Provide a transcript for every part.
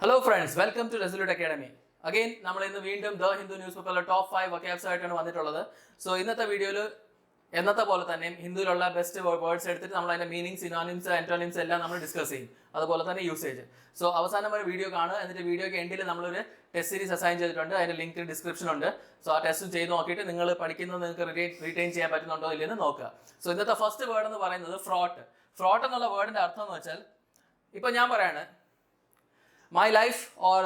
Hello friends, welcome to Resolute Academy. Again, നമ്മൾ ഇന്ന് വീണ്ടും ദ ഹിന്ദു ന്യൂസ് പേപ്പറിലെ ടോപ്പ് 5 വൊക്കാബ്സ് ആയിട്ടാണ് വന്നിട്ടുള്ളത്. സോ ഇന്നത്തെ വീഡിയോയിൽ എന്നത്തെ പോലെ തന്നെ ഹിന്ദുവിലുള്ള ബെസ്റ്റ് വേർഡ്സ് എടുത്തിട്ട് നമ്മൾ അതിന്റെ മീനിങ്, സിനോണിംസ്, ആന്റോണിംസ് എല്ലാം നമ്മൾ ഡിസ്കസ് ചെയ്യും. അതുപോലെ തന്നെ യൂസേജ്. സോ അവസാനം വരെ വീഡിയോ കാണുക. എന്നിട്ട് വീഡിയോക്ക് എൻഡിൽ നമ്മളൊരു ടെസ്റ്റ് സീരീസ് അസൈൻ ചെയ്തിട്ടുണ്ട്. അതിന്റെ ലിങ്ക് ഡിസ്ക്രിപ്ഷൻ ഉണ്ട്. സോ ആ ടെസ്റ്റ് ചെയ്ത് നോക്കിയിട്ട് നിങ്ങൾ പഠിക്കുന്നത് നിങ്ങൾക്ക് റീറ്റെയിൻ ചെയ്യാൻ പറ്റുന്നുണ്ടോ ഇല്ലെന്ന് നോക്കുക. സോ ഇന്നത്തെ ഫസ്റ്റ് വേർഡ് എന്ന് പറയുന്നത് ഫ്രോട്ട്. ഫ്രോട്ട് എന്നുള്ള വേർഡിന്റെ അർത്ഥം എന്ന് വെച്ചാൽ, ഇപ്പൊ ഞാൻ പറയാണ്, my life or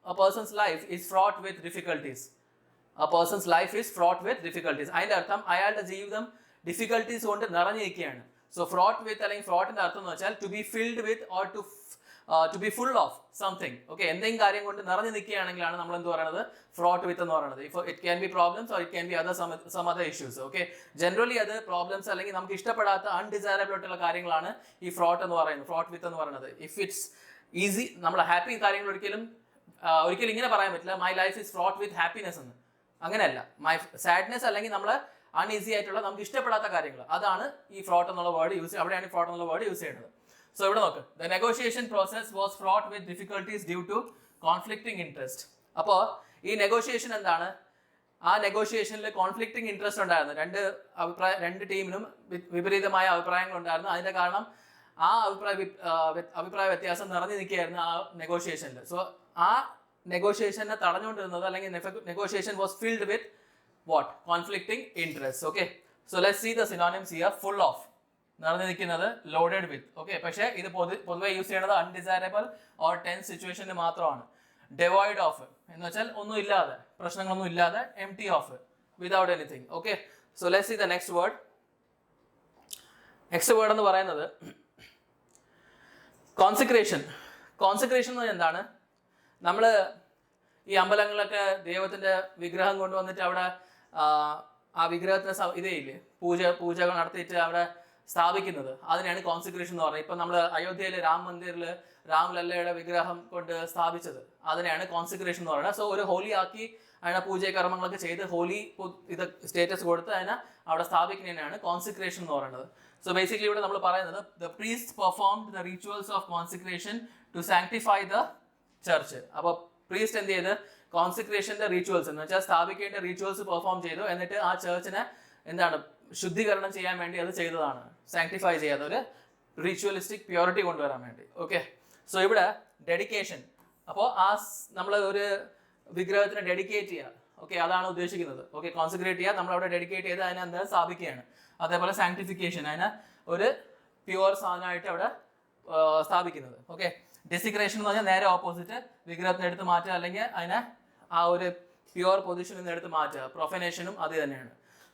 a person's life is fraught with difficulties. A person's life is fraught with difficulties. അതിന്റെ അർത്ഥം അയാളുടെ ജീവിതം ഡിഫിക്കൽട്ടീസ് കൊണ്ട് നിറഞ്ഞിരിക്കുകയാണ്. സോ ഫ്രോട്ട് വിത്ത് അല്ലെങ്കിൽ ഫ്രോട്ടിന്റെ അർത്ഥം എന്ന് വെച്ചാൽ to be filled with or to be full of something. Okay, എന്തെങ്കിലും കാര്യം കൊണ്ട് നിറഞ്ഞു നിൽക്കുകയാണെങ്കിലാണ് നമ്മൾ എന്ത് പറയുന്നത്, ഫ്രോട്ട് വിത്ത് എന്ന് പറയുന്നത്. It can be problems or it can be some other issues. Okay, generally അത് പ്രോബ്ലംസ് അല്ലെങ്കിൽ നമുക്ക് ഇഷ്ടപ്പെടാത്ത അൺഡിസൈറബിൾ ആയിട്ടുള്ള കാര്യങ്ങളാണ് ഈ ഫ്രോട്ട് എന്ന് പറയുന്നത്, ഫ്രോട്ട് വിത്ത് എന്ന് പറയുന്നത്. ഇഫ് ഇറ്റ്സ് ഈസി, നമ്മൾ ഹാപ്പി കാര്യങ്ങൾ ഒരിക്കലും ഇങ്ങനെ പറയാൻ പറ്റില്ല, my life is fraught with happiness എന്ന്. അങ്ങനെയല്ല, മൈ സാഡ്നെസ് അല്ലെങ്കിൽ നമ്മൾ അൺഈസി ആയിട്ടുള്ള നമുക്ക് ഇഷ്ടപ്പെടാത്ത കാര്യങ്ങൾ, അതാണ് ഈ ഫ്രോട്ട് എന്നുള്ള വേർഡ് അവിടെയാണ് ഈ ഫ്രോട്ട് എന്നുള്ള വേർഡ് യൂസ് ചെയ്യുന്നത്. സോ ഇവിടെ നോക്ക്, the negotiation process was fraught with difficulties due to conflicting interest. അപ്പോൾ ഈ നെഗോഷിയേഷൻ എന്താണ്? ആ നെഗോഷിയേഷനിൽ കോൺഫ്ലിക്റ്റിംഗ് ഇൻട്രസ്റ്റ് ഉണ്ടായിരുന്നു. രണ്ട് ടീമിനും വിപരീതമായ അഭിപ്രായങ്ങൾ ഉണ്ടായിരുന്നു. അതിന്റെ കാരണം ആ അഭിപ്രായ വ്യത്യാസം നിറഞ്ഞു നിൽക്കുകയായിരുന്നു ആ നെഗോഷിയേഷനിൽ. സോ ആ നെഗോഷിയേഷനെ തടഞ്ഞുകൊണ്ടിരുന്നത്, അല്ലെങ്കിൽ negotiation was filled with what? Conflicting interest. Okay, so let's see the synonyms here. Full of നിറഞ്ഞു നിൽക്കുന്നത്, ലോഡഡ് വിത്ത്. ഓക്കെ, പക്ഷേ ഇത് പൊതുവെ യൂസ് ചെയ്യുന്നത് അൺഡിസൈറബിൾ ഓർ ടെൻസ് സിറ്റുവേഷനിൽ മാത്രമാണ്. ഡെവോയിഡ് ഓഫ് എന്ന് വെച്ചാൽ ഒന്നും ഇല്ലാതെ, പ്രശ്നങ്ങളൊന്നും ഇല്ലാതെ. Empty of, without anything. Okay, so let's see the next word. Next word എന്ന് പറയുന്നത് കോൺസിക്രേഷൻ. കോൺസിക്രേഷൻ എന്ന് പറഞ്ഞാൽ എന്താണ്? നമ്മൾ ഈ അമ്പലങ്ങളിലൊക്കെ ദൈവത്തിന്റെ വിഗ്രഹം കൊണ്ടുവന്നിട്ട് അവിടെ ആ വിഗ്രഹത്തിന് ഇതേയില്ലേ, പൂജകൾ നടത്തിയിട്ട് അവിടെ സ്ഥാപിക്കുന്നത്, അതിനെയാണ് കോൺസിക്രേഷൻ എന്ന് പറയുന്നത്. ഇപ്പം നമ്മൾ അയോധ്യയിലെ രാം മന്ദിറിൽ രാംലല്ലയുടെ വിഗ്രഹം കൊണ്ട് സ്ഥാപിച്ചത്, അതിനെയാണ് കോൺസിക്രേഷൻ എന്ന് പറയുന്നത്. സോ ഒരു ഹോലി ആക്കി അതിനെ പൂജകർമ്മങ്ങളൊക്കെ ചെയ്ത് ഹോലി ഇത് സ്റ്റേറ്റസ് കൊടുത്ത് അതിനെ അവിടെ സ്ഥാപിക്കുന്നതിനാണ് കോൺസിക്രേഷൻ എന്ന് പറയുന്നത്. സോ ബേസിക്കലി ഇവിടെ നമ്മൾ പറയുന്നത്, the priest performed the rituals of consecration to sanctify the church. അപ്പോൾ പ്രീസ്റ്റ് എന്ത് ചെയ്ത് കോൺസിക്രേഷന്റെ റിച്വൽസ് എന്ന് വെച്ചാൽ സ്ഥാപിക്കേണ്ട റിച്വൽസ് പെർഫോം ചെയ്തു. എന്നിട്ട് ആ ചർച്ചിനെ എന്താണ്, ശുദ്ധീകരണം ചെയ്യാൻ വേണ്ടി അത് ചെയ്തതാണ്. സാങ്ക്ടിഫൈ ചെയ്യാതെ ഒരു റിച്വലിസ്റ്റിക് പ്യൂരിറ്റി കൊണ്ടുവരാൻ വേണ്ടി. ഓക്കെ, സോ ഇവിടെ ഡെഡിക്കേഷൻ. അപ്പോൾ നമ്മൾ ഒരു വിഗ്രഹത്തിനെ ഡെഡിക്കേറ്റ് ചെയ്യുക. ഓക്കെ, അതാണ് ഉദ്ദേശിക്കുന്നത്. ഓക്കെ, കോൺസെൻട്രേറ്റ് ചെയ്യുക, നമ്മളവിടെ ഡെഡിക്കേറ്റ് ചെയ്ത് അതിനെ എന്താ സ്ഥാപിക്കുകയാണ്. അതേപോലെ സാങ്ക്ടിഫിക്കേഷൻ, അതിനെ ഒരു പ്യുവർ സാധനമായിട്ട് അവിടെ സ്ഥാപിക്കുന്നത്. ഓക്കെ, ഡെസിക്രേഷൻ എന്ന് പറഞ്ഞാൽ നേരെ ഓപ്പോസിറ്റ്, വിഗ്രഹത്തിന് എടുത്ത് മാറ്റുക, അല്ലെങ്കിൽ അതിനെ ആ ഒരു പ്യുവർ പൊസിഷനിൽ നിന്ന് എടുത്ത് മാറ്റുക. പ്രൊഫനേഷനും അത് തന്നെയാണ്.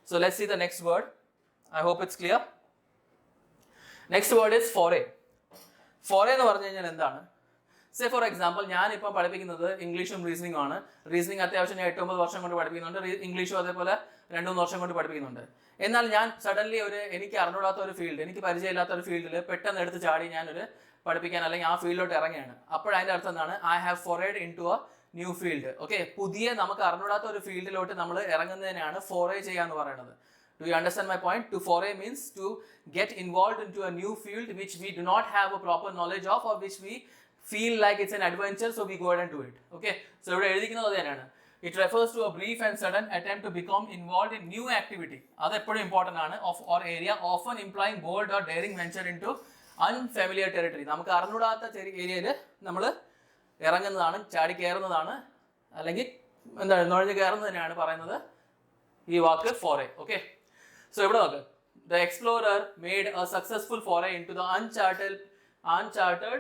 So let's see the next word. I hope it's clear. Next word is foray. Foray എന്ന് പറഞ്ഞു കഴിഞ്ഞാൽ എന്താണ്? സേ ഫോർ എക്സാമ്പിൾ, ഞാനിപ്പോൾ പഠിപ്പിക്കുന്നത് ഇംഗ്ലീഷും റീസണിംഗും ആണ്. റീസണിംഗ് അത്യാവശ്യം ഞാൻ 8-9 വർഷം കൊണ്ട് പഠിപ്പിക്കുന്നുണ്ട്. ഇംഗ്ലീഷും അതേപോലെ 2-3 വർഷം കൊണ്ട് പഠിപ്പിക്കുന്നുണ്ട്. എന്നാൽ ഞാൻ സഡൻലി എനിക്ക് അറിഞ്ഞൂടാത്ത ഒരു ഫീൽഡ്, എനിക്ക് പരിചയമില്ലാത്ത ഒരു ഫീൽഡിൽ പെട്ടെന്ന് എടുത്ത് ചാടി ഞാനൊരു പഠിപ്പിക്കാൻ അല്ലെങ്കിൽ ആ ഫീൽഡിലോട്ട് ഇറങ്ങിയാണ്. അപ്പോഴതിൻ്റെ അർത്ഥം എന്താണ്? I have forayed into a new field. Okay, പുതിയ നമുക്ക് അറിഞ്ഞൂടാത്ത ഒരു ഫീൽഡിലോട്ട് നമ്മൾ ഇറങ്ങുന്നതിനാണ് ഫോറേ ചെയ്യുക എന്ന് പറയുന്നത്. Do you understand my point? To foray means to get involved into a new field which we do not have a proper knowledge of, or which we feel like it's an adventure, so we go ahead and do it. Okay, so ഇവിടെ എഴുതിക്കുന്നത് തന്നെയാണ്. It refers to a brief and sudden attempt to become involved in new activity. അത് എപ്പോഴും important ആണ്. or area often implying bold or daring venture into unfamiliar territory. നമുക്ക് അറിഞ്ഞൂടാത്ത ഏരിയയിൽ നമ്മൾ ഇറങ്ങുന്നതാണ്, ചാടി കയറുന്നതാണ്, അല്ലെങ്കിൽ എന്താണ്, നുഴഞ്ഞു കയറുന്നതിനാണ് പറയുന്നത് ഈ വാക്ക് ഫോറേ. ഓക്കെ, സോ ഇവിടെ നോക്ക്, the explorer made a successful foray into the uncharted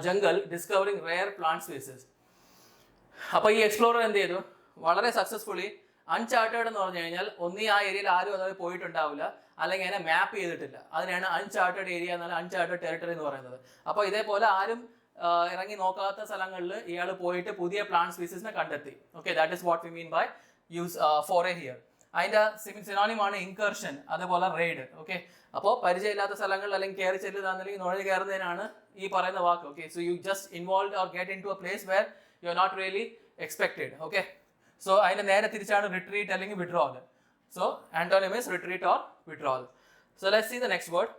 jungle discovering rare plant species. അപ്പോൾ ഈ എക്സ്പ്ലോറർ എന്ത് ചെയ്തു? വളരെ സക്സസ്ഫുള്ളി, അൺചാർട്ടേഡ് എന്ന് പറഞ്ഞു കഴിഞ്ഞാൽ ഒന്നീ ആ ഏരിയയിൽ ആരും അതായത് പോയിട്ടുണ്ടാവില്ല, അല്ലെങ്കിൽ അതിനെ മാപ്പ് ചെയ്തിട്ടില്ല. അതിനാണ് അൺചാർട്ടേഡ് ഏരിയ എന്നാൽ അൺചാർട്ടേഡ് ടെറിട്ടറി എന്ന് പറയുന്നത്. അപ്പോൾ ഇതേപോലെ ആരും ഇറങ്ങി നോക്കാത്ത സ്ഥലങ്ങളിൽ ഇയാൾ പോയിട്ട് പുതിയ പ്ലാന്റ് സ്പീസീസിനെ കണ്ടെത്തി. Okay, that is what we mean by use foray here. അതിൻ്റെ സിനോണിമാണ് ഇൻകർഷൻ, അതേപോലെ റെയ്ഡ്. ഓക്കെ, അപ്പോൾ പരിചയമില്ലാത്ത സ്ഥലങ്ങളിൽ അല്ലെങ്കിൽ കയറി ചെല്ലുക അല്ലെങ്കിൽ നുഴഞ്ഞു കയറുന്നതിനാണ് ഈ പറയുന്ന വാക്ക്. Okay, so you just involve or get into a place where you are not really expected. Okay, so അതിൻ്റെ നേരെ തിരിച്ചാണ് റിട്രീറ്റ് അല്ലെങ്കിൽ withdrawal. So antonym is retreat or withdrawal. So let's see the next word.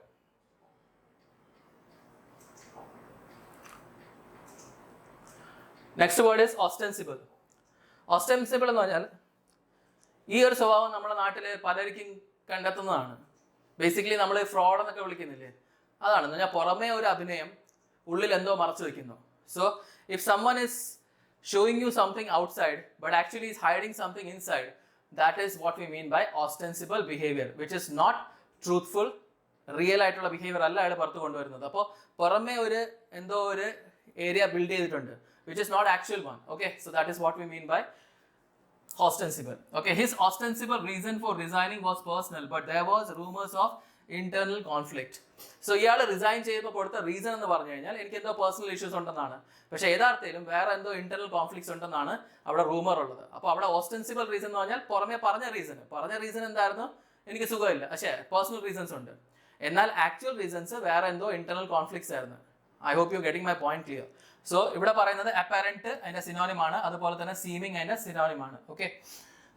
Next word is ostensible. Ostensible എന്ന് പറഞ്ഞാൽ ഈ ഒരു സ്വഭാവം നമ്മുടെ നാട്ടിൽ പലർക്കും കണ്ടെത്തുന്നതാണ്. ബേസിക്കലി നമ്മൾ ഫ്രോഡ് എന്നൊക്കെ വിളിക്കുന്നില്ലേ, അതാണ്. എന്ന് പറഞ്ഞാൽ പുറമേ ഒരു അഭിനയം, ഉള്ളിൽ എന്തോ മറച്ചു വെക്കുന്നു. So if someone is showing you something outside but actually is hiding something inside, that is what we mean by ostensible behaviour, which is not truthful. Real ആയിട്ടുള്ള ബിഹേവിയർ അല്ല അയാൾ പുറത്ത് കൊണ്ടുവരുന്നത്. അപ്പോൾ പുറമേ ഒരു എന്തോ ഒരു ഏരിയ ബിൽഡ് ചെയ്തിട്ടുണ്ട്, which is not actual one. Okay, so that is what we mean by ostensible. Okay, his ostensible reason for resigning was personal, but there was rumors of internal conflict. So ഇയാൾ resign ചെയ്തപ്പോൾ കൊടുത്ത reason എന്ന് പറഞ്ഞു കഴിഞ്ഞാൽ എനിക്ക് എന്തോ personal issues ഉണ്ടെന്നാണ്. പക്ഷേ യഥാർത്ഥത്തിലും വേറെ എന്തോ ഇന്റർണൽ കോൺഫ്ലിക്ട്സ് ഉണ്ടെന്നാണ് അവിടെ റൂമർ ഉള്ളത്. അപ്പോൾ അവിടെ ഓസ്റ്റൻസിബിൾ റീസൺ എന്ന് പറഞ്ഞാൽ പുറമെ പറഞ്ഞ റീസൺ എന്തായിരുന്നു, എനിക്ക് സുഖമില്ല, പക്ഷേ പേഴ്സണൽ റീസൺസ് ഉണ്ട്. എന്നാൽ ആക്ച്വൽ റീസൺസ് വേറെ എന്തോ ഇന്റർണൽ കോൺഫ്ലിക്ട്സ് ആയിരുന്നു. I hope you getting my point clear. So ഇവിടെ പറയുന്നത് അപ്പാരന്റ് അതിന്റെ സിനോണിം ആണ്, അതുപോലെ തന്നെ സീമിങ് അതിന്റെ സിനോണിം ആണ്. ഓക്കെ,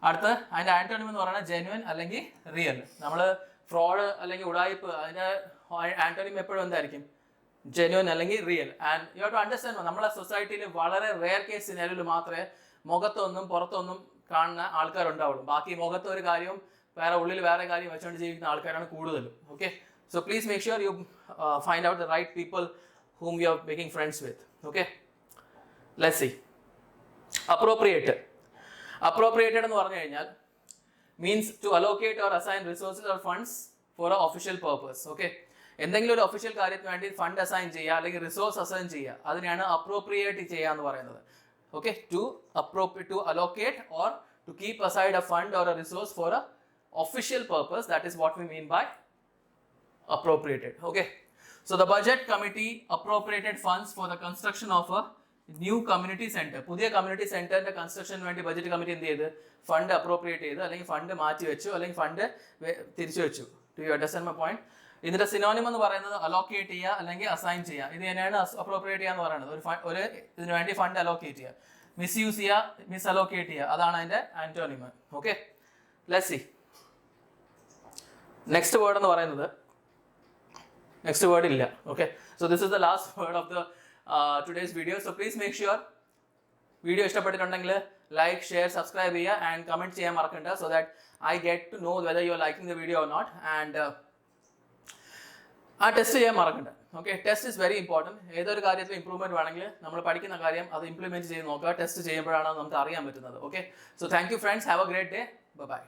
അടുത്ത് അതിന്റെ ആന്റോണിം എന്ന് പറയുന്നത് ജെന്യുവൻ അല്ലെങ്കിൽ റിയൽ. നമ്മൾ ഫ്രോഡ് അല്ലെങ്കിൽ ഉടായിപ്പ്, അതിന്റെ ആന്റോണിം എപ്പോഴും എന്തായിരിക്കും, ജെന്യുവൻ അല്ലെങ്കിൽ real. And you have to understand, നമ്മുടെ സൊസൈറ്റിയിൽ വളരെ റെയർ കേസ് സിനാരിയോയിൽ മാത്രമേ മുഖത്തൊന്നും പുറത്തൊന്നും കാണുന്ന ആൾക്കാരുണ്ടാവുള്ളൂ. ബാക്കി മുഖത്ത് ഒരു കാര്യവും വേറെ ഉള്ളിൽ വേറെ കാര്യം വെച്ചുകൊണ്ട് ജീവിക്കുന്ന ആൾക്കാരാണ് കൂടുതലും. Okay, so please make sure you find out the right people whom you are making friends with. Okay, let's see. Appropriated എന്ന് പറഞ്ഞു കഴിഞ്ഞാൽ means to allocate or assign resources or funds for an official purpose. Okay, എന്തെങ്കിലും ഒരു official കാര്യത്തിന് വേണ്ടി fund assign ചെയ്യുക അല്ലെങ്കിൽ resource assign ചെയ്യുക, അതിനെയാണ് അപ്രോപ്രിയേറ്റ് ചെയ്യുക എന്ന് പറയുന്നത്. Okay, to allocate or to keep aside a fund or a resource for a official purpose, that is what we mean by appropriated. Okay, so the budget committee appropriated funds for the construction of a new community center. പുതിയ community സെന്ററിന്റെ കൺസ്ട്രക്ഷന് വേണ്ടി budget committee എന്ത് ചെയ്ത്, fund appropriate ചെയ്ത്, അല്ലെങ്കിൽ fund മാറ്റി വെച്ചു, അല്ലെങ്കിൽ ഫണ്ട് തിരിച്ചു വെച്ചു. Do you understand my point? ഇതിന്റെ സിനോണിം എന്ന് പറയുന്നത് അലോക്കേറ്റ് ചെയ്യുക അല്ലെങ്കിൽ അസൈൻ ചെയ്യുക. ഇത് തന്നെയാണ് അപ്രോപ്രിയേറ്റ് ചെയ്യുക എന്ന് പറയുന്നത്. ഒരു ഇതിനു വേണ്ടി ഫണ്ട് അലോക്കേറ്റ് ചെയ്യുക, മിസ്യൂസ് ചെയ്യുക, മിസ് അലോക്കേറ്റ് ചെയ്യുക, അതാണ് അതിന്റെ antonym. Okay, let's see. Next word എന്ന് പറയുന്നത്, നെക്സ്റ്റ് വേർഡ് ഇല്ല. Okay, so this is the last word of the today's video. So please make sure video ഇഷ്ടപ്പെട്ടിട്ടുണ്ടെങ്കിൽ ലൈക്ക്, ഷെയർ, സബ്സ്ക്രൈബ് ചെയ്യുക ആൻഡ് കമൻറ്റ് ചെയ്യാൻ മറക്കണ്ട, so that I get to know whether you are liking the video or not. And ആ test ചെയ്യാൻ മറക്കണ്ട. Okay, test is very important. ഏതൊരു കാര്യത്തിൽ improvement വേണമെങ്കിൽ നമ്മൾ പഠിക്കുന്ന കാര്യം അത് ഇംപ്ലിമെൻറ്റ് ചെയ്ത് നോക്കുക. ടെസ്റ്റ് ചെയ്യുമ്പോഴാണ് നമുക്ക് അറിയാൻ പറ്റുന്നത്. Okay, so thank you friends, have a great day, by.